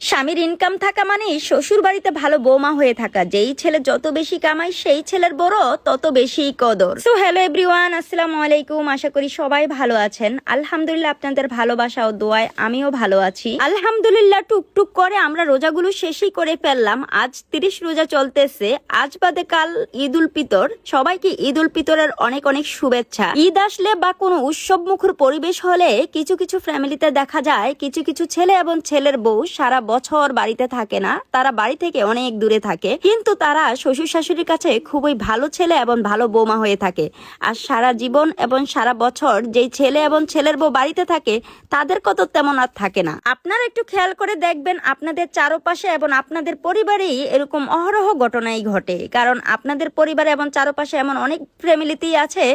স্বামীর ইনকাম থাকা মানে শ্বশুর বাড়িতে ভালো বৌমা হয়ে থাকা। যেই ছেলে যত বেশি কামায় সেই ছেলের বড় তত বেশি কদর। সো হ্যালো এভরিওয়ান, আসসালামু আলাইকুম। আশা করি সবাই ভালো আছেন। আলহামদুলিল্লাহ, আপনাদের ভালোবাসা ও দোয়ায় আমিও ভালো আছি আলহামদুলিল্লাহ। টুকটুক করে আমরা রোজাগুলো শেষই করে ফেললাম। আজ 30 রোজা চলতেছে। আজ বাদে কাল ঈদ উল ফিতর। সবাইকে ঈদ উল ফিতরের অনেক অনেক শুভেচ্ছা। ঈদ আসলে বা কোনো উৎসব মুখর পরিবেশ হলে কিছু কিছু ফ্যামিলিতে দেখা যায় কিছু কিছু ছেলে এবং ছেলের বউ সারা বছর বাড়িতে থাকে না, তারা বাড়ি থেকে অনেক দূরে থাকে, কিন্তু তারা শ্বশুর শাশুড়ির কাছে খুবই ভালো ছেলে এবং ভালো বৌমা হয়ে থাকে। আর সারা জীবন এবং সারা বছর যেই ছেলে এবং ছেলের বউ বাড়িতে থাকে তাদের কত তেমন আর থাকে না। আপনারা একটু খেয়াল করে দেখবেন আপনাদের চারপাশে এবং আপনাদের পরিবারেই এরকম অহরহ ঘটনাই ঘটে। কারণ আপনাদের পরিবারে এবং চারপাশে এমন অনেক ফ্যামিলিতেই আছে,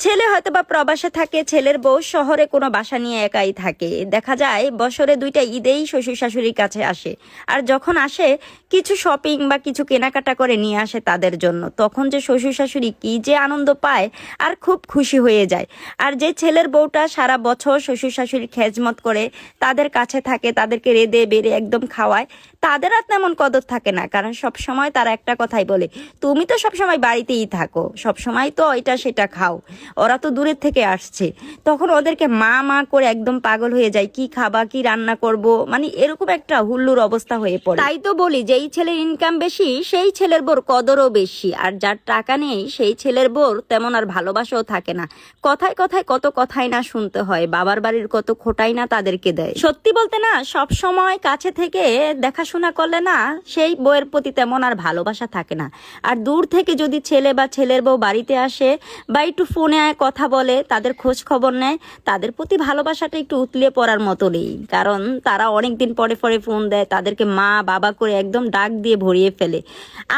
ছেলে হয়তো বা প্রবাসে থাকে, ছেলের বউ শহরে কোনো বাসা নিয়ে একাই থাকে। দেখা যায় বছরে 2টা ঈদেই শ্বশুর শাশুড়ির কাছে আসে, আর যখন আসে কিছু শপিং বা কিছু কেনাকাটা করে নিয়ে আসে তাদের জন্য। তখন যে শ্বশুর শাশুড়ি কি যে আনন্দ পায় আর খুব খুশি হয়ে যায়। আর যে ছেলের বউটা সারা বছর শ্বশুর শাশুড়ির খেজমত করে তাদের কাছে থাকে, তাদেরকে রেঁধে বেড়ে একদম খাওয়ায়, তাদের আর তেমন কদর থাকে না। কারণ সব সময় তারা একটা কথাই বলে, তুমি তো সব সময় বাড়িতেই থাকো, সব সময় তো এটা সেটা খাও, ওরা তো দূরের থেকে আসছে। তখন ওদেরকে মা মা করে একদম পাগল হয়ে যায়, কি খাবা, কি রান্না করব, মানে এরকম একটা হুল্লুর অবস্থা হয়ে পড়ে। তাই তো বলি, যেই ছেলের ইনকাম বেশি সেই ছেলের বোর কদরও বেশি, আর যার টাকা নেই সেই ছেলের বোর তেমন আর ভালোবাসাও থাকে না। কথায় কথায় কত কথাই না শুনতে হয়, বাবার বাড়ির কত খোটাই না তাদেরকে দেয়। সত্যি বলতে না, সব সময় কাছে থেকে দেখাশোনা করলে না সেই বউয়ের প্রতি তেমন আর ভালোবাসা থাকে না। আর দূর থেকে যদি ছেলে বা ছেলের বউ বাড়িতে আসে বা একটু ফোনে কথা বলে, তাদের খোঁজ খবর নেয়, তাদের প্রতি ভালোবাসাটা একটু উতলে পড়ার মতো নেই। কারণ তারা অনেকদিন পরে পরে ফোন দেয়, তাদেরকে মা বাবা করে একদম ডাক দিয়ে ভরিয়ে ফেলে।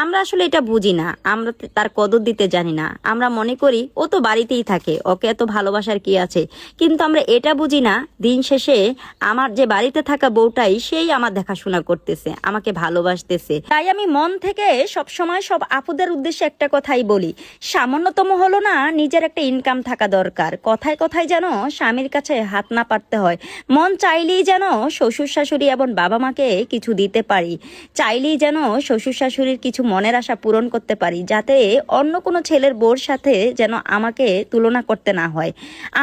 আমরা আসলে এটা বুঝি না, আমরা তার কদর দিতে জানি না। আমরা মনে করি ও তো বাড়িতেই থাকে, ওকে এত ভালোবাসার কি আছে। কিন্তু আমরা এটা বুঝি না, দিন শেষে আমার যে বাড়িতে থাকা বউটাই সেই আমার দেখাশোনা করতেছে, আমাকে ভালোবাসতেছে। তাই আমি মন থেকে সব সময় সব আপুদের উদ্দেশ্যে একটা কথাই বলি, সামান্যতম হলো না নিজের একটা ইনকাম থাকা দরকার। কথায় কথায় যেন স্বামীর কাছে হাত না পাততে হয়। মন চাইলেই যেন শ্বশুর শাশুড়ি এবং বাবা মাকে কিছু দিতে পারি, চাইলেই যেন শ্বশুর শাশুড়ির কিছু মনের আশা পূরণ করতে পারি, যাতে অন্য কোনো ছেলের বউর সাথে যেন আমাকে তুলনা করতে না হয়,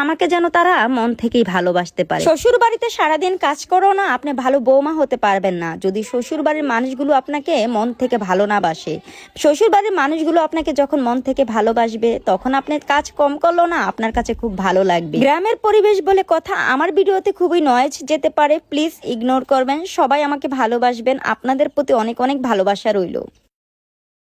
আমাকে যেন তারা মন থেকেই ভালোবাসতে পারে। শ্বশুর বাড়িতে সারাদিন কাজ করো না, আপনি ভালো বৌমা হতে পারবেন না যদি শ্বশুর বাড়ির মানুষগুলো আপনাকে মন থেকে ভালো না বাসে। শ্বশুর বাড়ির মানুষগুলো আপনাকে যখন মন থেকে ভালোবাসবে তখন আপনি কাজ কম করলো না আপনার কাছে খুব ভালো লাগবে। গ্রামের পরিবেশ বলে কথা, আমার ভিডিওতে খুবই নয়েজ যেতে পারে, প্লিজ ইগনোর করবেন। সবাই আমাকে ভালোবাসবেন, আপনাদের প্রতি অনেক অনেক ভালোবাসা রইল।